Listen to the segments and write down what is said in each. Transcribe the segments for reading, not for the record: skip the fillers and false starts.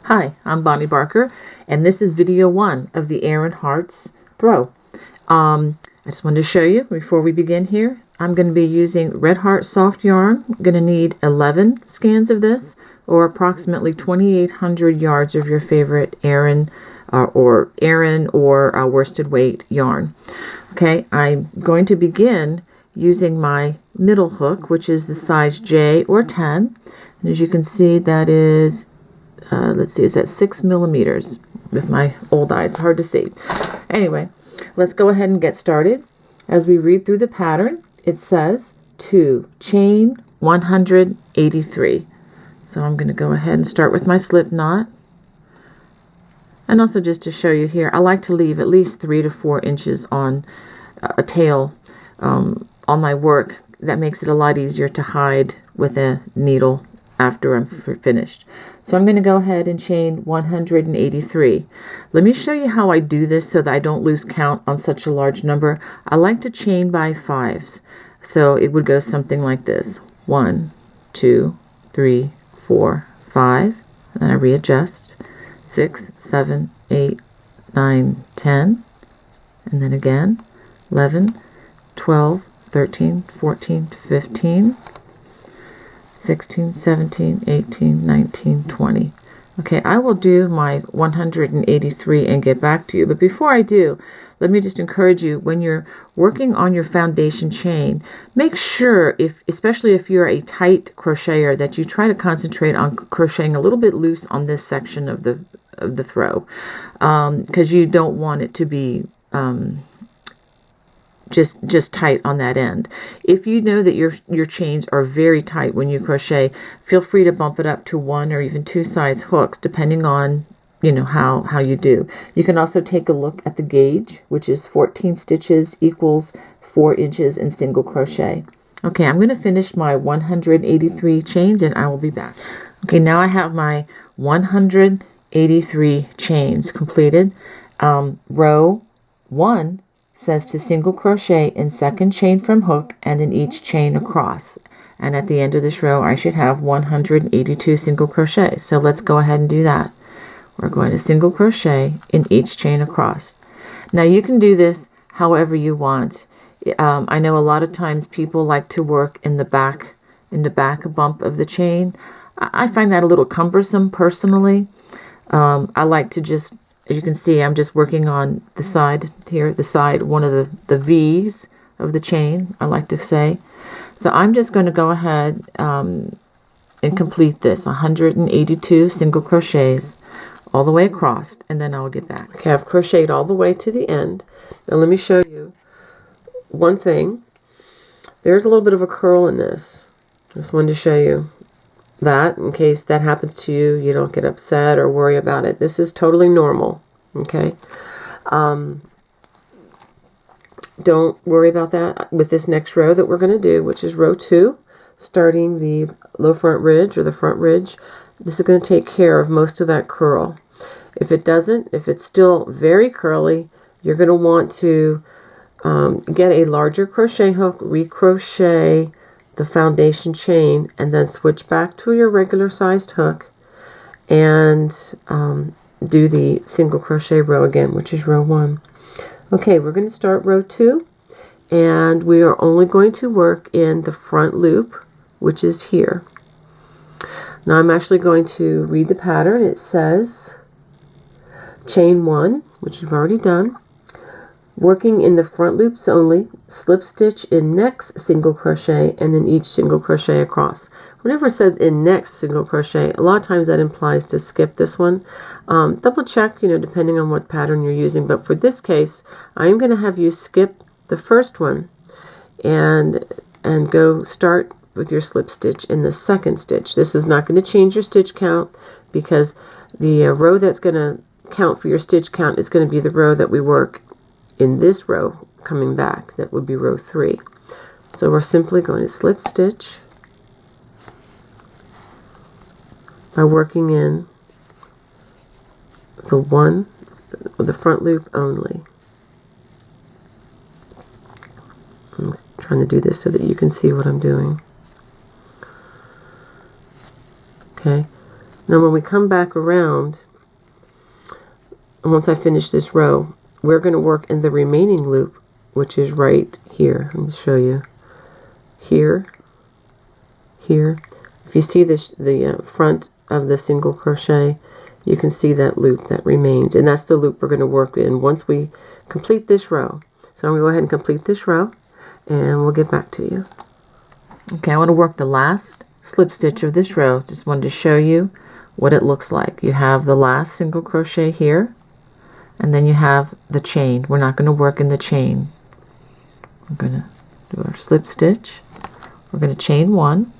Hi, I'm Bonnie Barker, and this is video 1 of the Aran Hearts throw. I just wanted to show you before we begin here. I'm going to be using Red Heart soft yarn. I'm going to need 11 skeins of this, or approximately 2,800 yards of your favorite Aran or worsted weight yarn. Okay, I'm going to begin using my middle hook, which is the size J or 10. And as you can see, that is let's see, it's at 6 millimeters with my old eyes. Hard to see. Anyway, let's go ahead and get started. As we read through the pattern, it says to chain 183. So I'm going to go ahead and start with my slip knot. And also just to show you here, I like to leave at least 3 to 4 inches on a tail on my work. That makes it a lot easier to hide with a needle after I'm finished. So I'm going to go ahead and chain 183. Let me show you how I do this so that I don't lose count on such a large number. I like to chain by 5s. So it would go something like this. 1, 2, 3, 4, 5. And then I readjust. 6, 7, 8, 9, 10. And then again. 11, 12, 13, 14, 15. 16, 17, 18, 19, 20. Okay, I will do my 183 and get back to you. But before I do, let me just encourage you, when you're working on your foundation chain, make sure, especially if you're a tight crocheter, that you try to concentrate on crocheting a little bit loose on this section of the throw, because you don't want it to be just tight on that end. If you know that your chains are very tight when you crochet, feel free to bump it up to 1 or even 2 size hooks, depending on how you do. You can also take a look at the gauge, which is 14 stitches equals 4 inches in single crochet. Okay, I'm going to finish my 183 chains and I will be back. Okay, now I have my 183 chains completed. Row 1 says to single crochet in second chain from hook and in each chain across. And at the end of this row, I should have 182 single crochet. So let's go ahead and do that. We're going to single crochet in each chain across. Now you can do this however you want. I know a lot of times people like to work in the back bump of the chain. I find that a little cumbersome personally. I like to just, as you can see, I'm just working on the side here, one of the V's of the chain, I like to say. So I'm just going to go ahead and complete this 182 single crochets all the way across, and then I'll get back. Okay, I've crocheted all the way to the end. Now let me show you one thing. There's a little bit of a curl in this. Just wanted to show you that in case that happens to you, you don't get upset or worry about it. This is totally normal. Okay, don't worry about that with this next row that we're going to do, which is row 2, starting the low front ridge or the front ridge. This is going to take care of most of that curl. If it's still very curly, you're going to want to get a larger crochet hook, recrochet the foundation chain, and then switch back to your regular sized hook and do the single crochet row again, which is row 1. Okay, we're going to start row 2, and we are only going to work in the front loop, which is here. Now I'm actually going to read the pattern. It says chain 1, which you've already done. Working in the front loops only, slip stitch in next single crochet and then each single crochet across. Whenever it says in next single crochet, a lot of times that implies to skip this one. Double check, depending on what pattern you're using. But for this case, I'm going to have you skip the first one and go start with your slip stitch in the second stitch. This is not going to change your stitch count because the row that's going to count for your stitch count is going to be the row that we work in this row coming back. That would be row 3. So we're simply going to slip stitch by working in the front loop only. I'm trying to do this so that you can see what I'm doing. Okay. Now when we come back around, and once I finish this row, we're going to work in the remaining loop, which is right here. Let me show you. Here, here. If you see this, the front of the single crochet, you can see that loop that remains, and that's the loop we're going to work in once we complete this row. So I'm going to go ahead and complete this row, and we'll get back to you. Okay, I want to work the last slip stitch of this row. Just wanted to show you what it looks like. You have the last single crochet here, and then you have the chain. We're not going to work in the chain. We're going to do our slip stitch. We're going to chain one,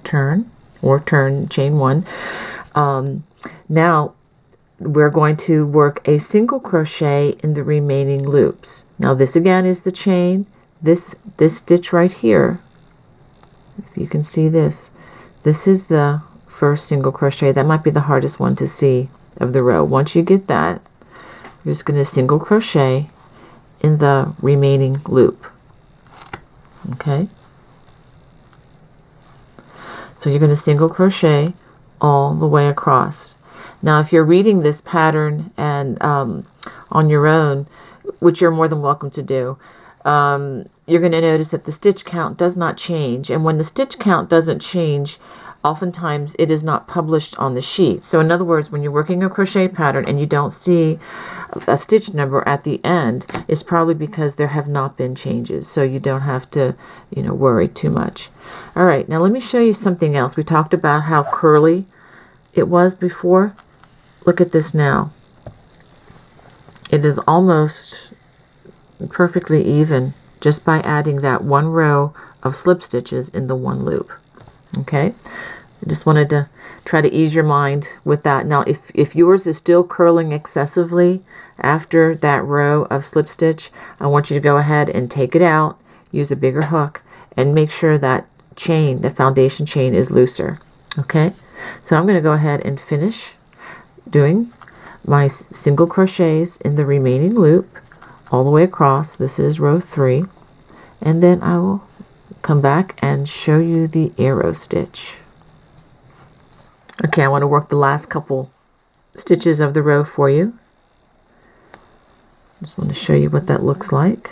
turn, chain one. Now we're going to work a single crochet in the remaining loops. Now this again is the chain. This stitch right here, if you can see this is the first single crochet. That might be the hardest one to see of the row. Once you get that, you're just going to single crochet in the remaining loop. Okay, so you're going to single crochet all the way across. Now if you're reading this pattern and on your own, which you're more than welcome to do, you're going to notice that the stitch count does not change, and when the stitch count doesn't change, oftentimes it is not published on the sheet. So in other words, when you're working a crochet pattern and you don't see a stitch number at the end, it's probably because there have not been changes, so you don't have to, you know, worry too much. All right, now let me show you something else. We talked about how curly it was before. Look at this now. It is almost perfectly even just by adding that one row of slip stitches in the one loop. Okay, I just wanted to try to ease your mind with that. Now if yours is still curling excessively after that row of slip stitch, I want you to go ahead and take it out, use a bigger hook, and make sure that chain, the foundation chain, is looser. Okay, so I'm going to go ahead and finish doing my single crochets in the remaining loop all the way across. This is row 3, and then I will come back and show you the arrow stitch. Okay, I want to work the last couple stitches of the row for you. Just want to show you what that looks like.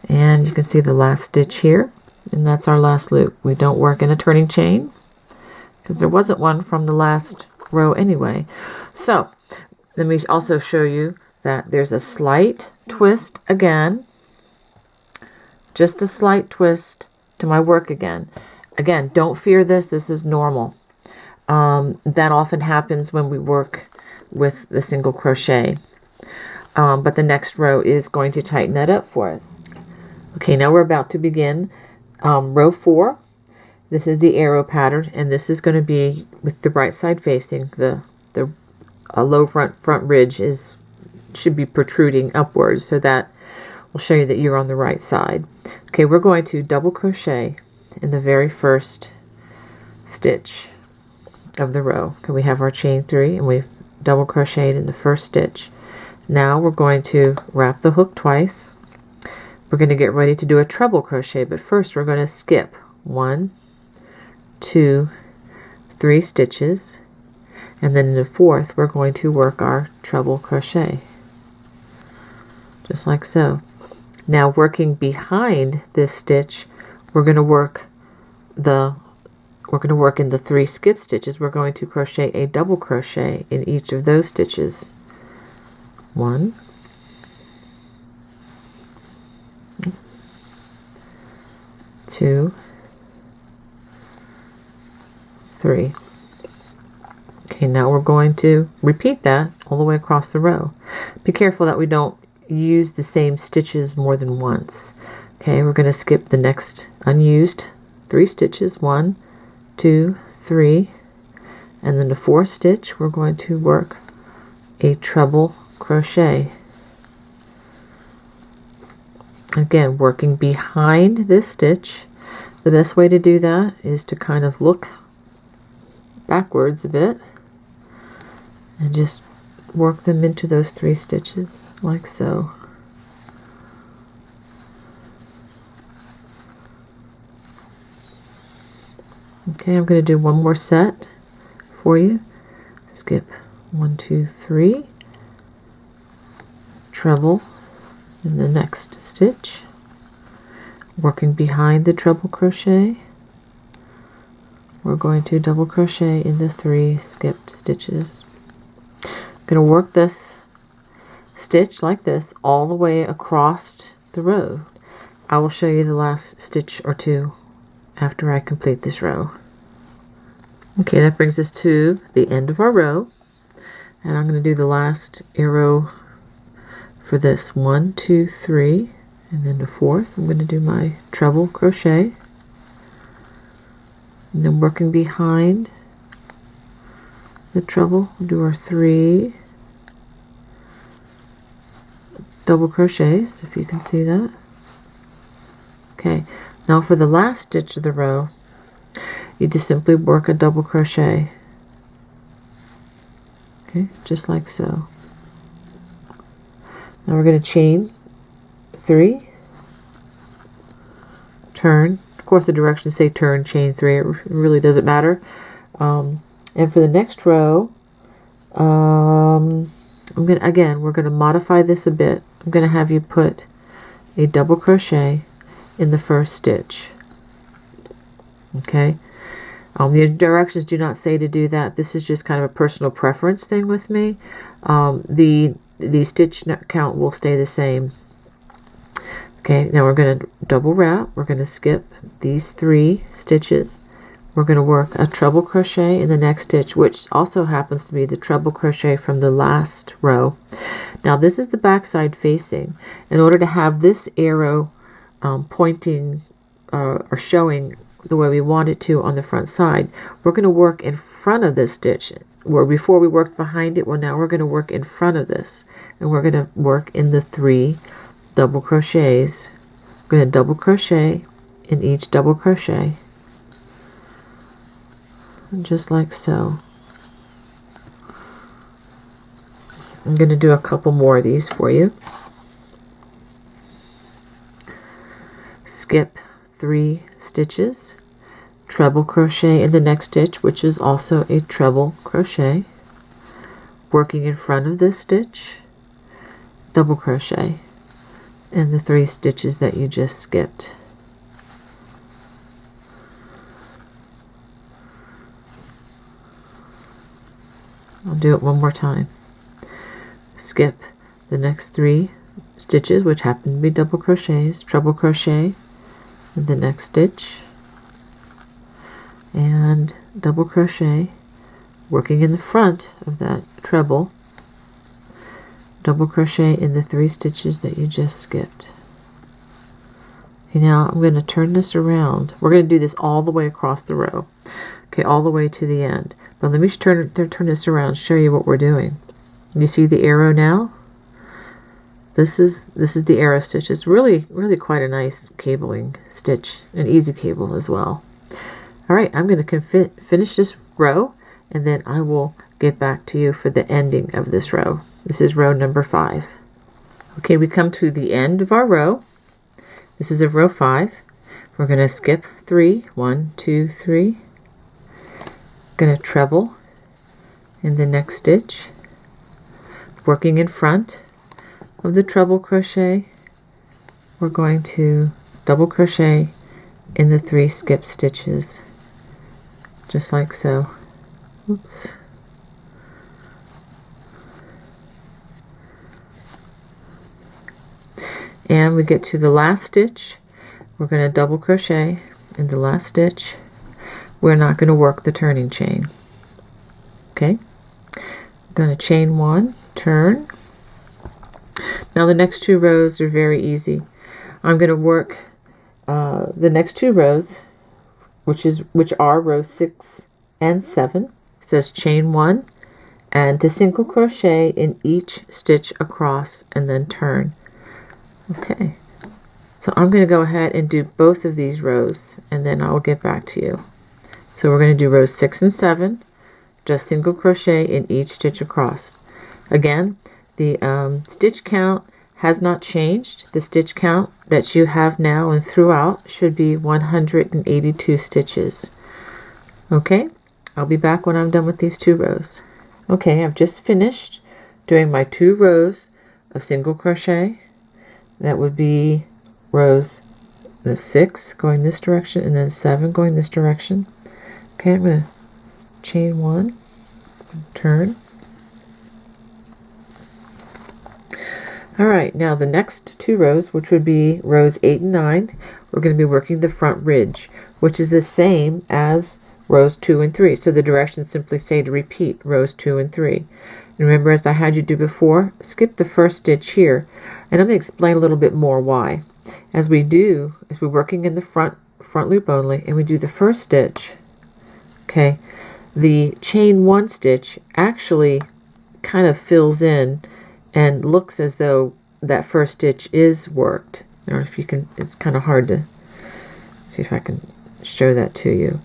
And you can see the last stitch here, and that's our last loop. We don't work in a turning chain because there wasn't one from the last row anyway. So let me also show you that there's a slight twist again, just a slight twist to my work again. Again, don't fear this. This is normal. That often happens when we work with the single crochet. But the next row is going to tighten that up for us. Okay, now we're about to begin row 4. This is the arrow pattern, and this is going to be with the right side facing. The low front ridge should be protruding upwards, so that will show you that you're on the right side. Okay, we're going to double crochet in the very first stitch of the row. Okay, we have our chain 3, and we've double crocheted in the first stitch. Now we're going to wrap the hook twice. We're going to get ready to do a treble crochet, but first we're going to skip 1, 2, 3 stitches, and then in the fourth we're going to work our treble crochet, just like so. Now working behind this stitch, we're going to work in the 3 skip stitches. We're going to crochet a double crochet in each of those stitches. 1, 2, 3. Okay, now we're going to repeat that all the way across the row. Be careful that we don't use the same stitches more than once. Okay, we're going to skip the next unused 3 stitches, 1, 2, 3, and then the 4th stitch we're going to work a treble crochet. Again, working behind this stitch. The best way to do that is to kind of look backwards a bit and just work them into those 3 stitches like so. Okay, I'm going to do one more set for you. Skip 1, 2, 3, treble in the next stitch, working behind the treble crochet. We're going to double crochet in the 3 skipped stitches. I'm going to work this stitch like this all the way across the row. I will show you the last stitch or two after I complete this row. Okay, that brings us to the end of our row, and I'm going to do the last arrow for this 1, 2, 3, and then the 4th. I'm going to do my treble crochet, and then working behind the treble, we'll do our 3 double crochets, if you can see that. Okay, now for the last stitch of the row, you just simply work a double crochet. Okay, just like so. Now we're going to chain 3, turn. Of course, the directions say turn, chain 3. It really doesn't matter. And for the next row, we're going to modify this a bit. I'm going to have you put a double crochet in the first stitch. Okay. The directions do not say to do that. This is just kind of a personal preference thing with me. The stitch count will stay the same. Okay, now we're going to double wrap. We're going to skip these 3 stitches. We're going to work a treble crochet in the next stitch, which also happens to be the treble crochet from the last row. Now this is the back side facing. In order to have this arrow pointing or showing the way we want it to on the front side, we're going to work in front of this stitch. Where before we worked behind it, well, now we're going to work in front of this, and we're going to work in the 3 double crochets. We're going to double crochet in each double crochet, just like so. I'm going to do a couple more of these for you. Skip 3 stitches, treble crochet in the next stitch, which is also a treble crochet, working in front of this stitch, double crochet in the 3 stitches that you just skipped. I'll do it one more time. Skip the next 3 stitches, which happen to be double crochets, treble crochet in the next stitch, and double crochet working in the front of that treble, double crochet in the 3 stitches that you just skipped. Okay, now I'm going to turn this around. We're going to do this all the way across the row, okay, all the way to the end. But let me turn this around and show you what we're doing. You see the arrow now? This is the arrow stitch. It's really quite a nice cabling stitch, an easy cable as well. All right, I'm going to finish this row, and then I will get back to you for the ending of this row. This is row number 5. Okay, we come to the end of our row. This is a row 5. We're going to skip 3, 1, 2, 3. Going to treble in the next stitch, working in front of the treble crochet. We're going to double crochet in the 3 skip stitches, just like so. Oops. And we get to the last stitch. We're going to double crochet in the last stitch. We're not going to work the turning chain. Okay, I'm going to chain 1, turn. Now the next 2 rows are very easy. I'm going to work the next 2 rows, which are rows 6 and 7. It says chain 1 and to single crochet in each stitch across and then turn. Okay, so I'm going to go ahead and do both of these rows, and then I'll get back to you. So we're going to do rows 6 and 7, just single crochet in each stitch across. Again, the stitch count has not changed. The stitch count that you have now and throughout should be 182 stitches. Okay, I'll be back when I'm done with these 2 rows. Okay, I've just finished doing my 2 rows of single crochet. That would be rows 6 going this direction and then 7 going this direction. Okay, I'm going to chain 1, turn. Alright, now the next 2 rows, which would be rows 8 and 9, we're going to be working the front ridge, which is the same as rows 2 and 3. So the directions simply say to repeat rows 2 and 3. And remember, as I had you do before, skip the first stitch here, and I'm going to explain a little bit more why. As we're working in the front loop only, and we do the first stitch, okay, the chain 1 stitch actually kind of fills in and looks as though that first stitch is worked. Or if you can, it's kind of hard to see if I can show that to you.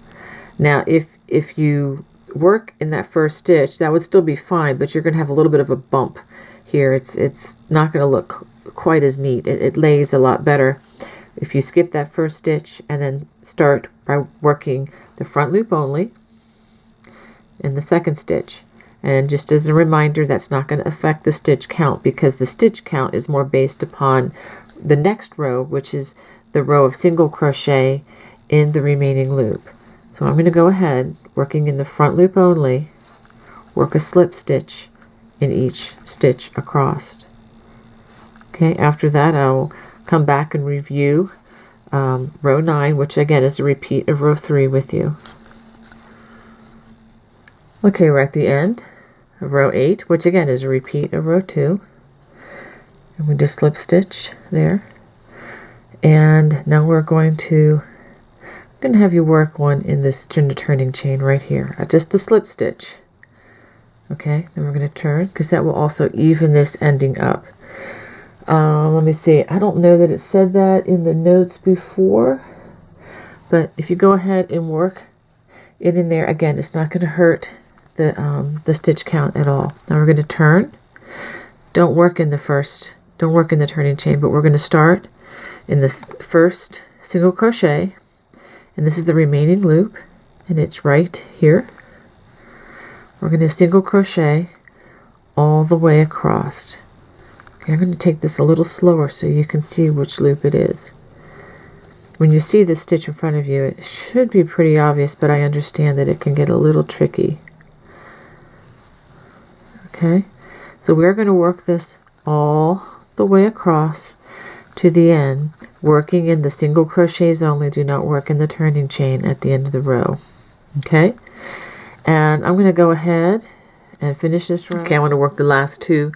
Now, if you work in that first stitch, that would still be fine, but you're going to have a little bit of a bump here. It's not going to look quite as neat. It lays a lot better if you skip that first stitch and then start by working the front loop only in the second stitch. And just as a reminder, that's not going to affect the stitch count, because the stitch count is more based upon the next row, which is the row of single crochet in the remaining loop. So I'm going to go ahead, working in the front loop only, work a slip stitch in each stitch across. Okay, after that I'll come back and review row 9, which again is a repeat of row 3 with you. Okay, we're at the end of row 8, which again is a repeat of row 2. And we just slip stitch there. And now we're going to have you work one in this turning chain right here, just a slip stitch. Okay, then we're going to turn, because that will also even this ending up. Let me see, I don't know that it said that in the notes before, but if you go ahead and work it in there, again, it's not going to hurt the stitch count at all. Now we're going to turn. Don't work in the turning chain, but we're going to start in this first single crochet, and this is the remaining loop, and it's right here. We're going to single crochet all the way across. Okay, I'm going to take this a little slower so you can see which loop it is. When you see this stitch in front of you, it should be pretty obvious, but I understand that it can get a little tricky. Okay, so we're going to work this all the way across to the end, working in the single crochets only. Do not work in the turning chain at the end of the row. Okay, and I'm going to go ahead and finish this row. Okay, I want to work the last 2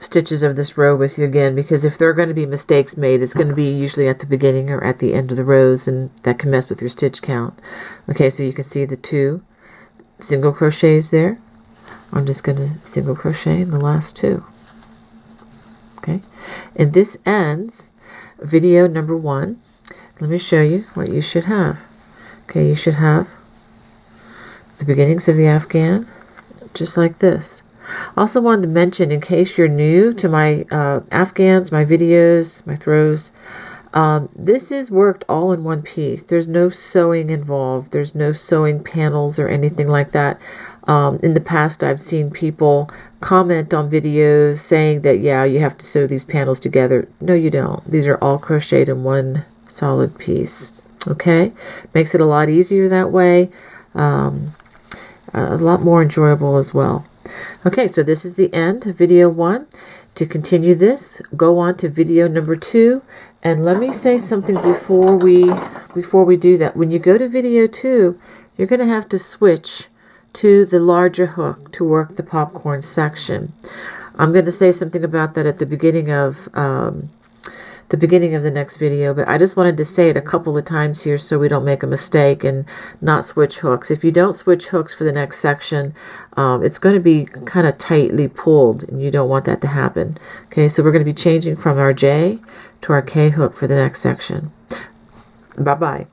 stitches of this row with you again, because if there are going to be mistakes made, it's going to be usually at the beginning or at the end of the rows, and that can mess with your stitch count. Okay, so you can see the 2 single crochets there. I'm just going to single crochet in the last 2. Okay, and this ends video number 1. Let me show you what you should have. Okay, you should have the beginnings of the afghan, just like this. Also wanted to mention, in case you're new to my afghans, my videos, my throws, this is worked all in one piece. There's no sewing involved. There's no sewing panels or anything like that. In the past, I've seen people comment on videos saying that, yeah, you have to sew these panels together. No, you don't. These are all crocheted in one solid piece. Okay? Makes it a lot easier that way. A lot more enjoyable as well. Okay, so this is the end of video 1. To continue this, go on to video number 2. And let me say something before we do that. When you go to video 2, you're going to have to switch to the larger hook to work the popcorn section. I'm going to say something about that at the beginning of the next video, but I just wanted to say it a couple of times here so we don't make a mistake and not switch hooks. If you don't switch hooks for the next section, it's going to be kind of tightly pulled, and you don't want that to happen. Okay, so we're going to be changing from our J to our K hook for the next section. Bye-bye.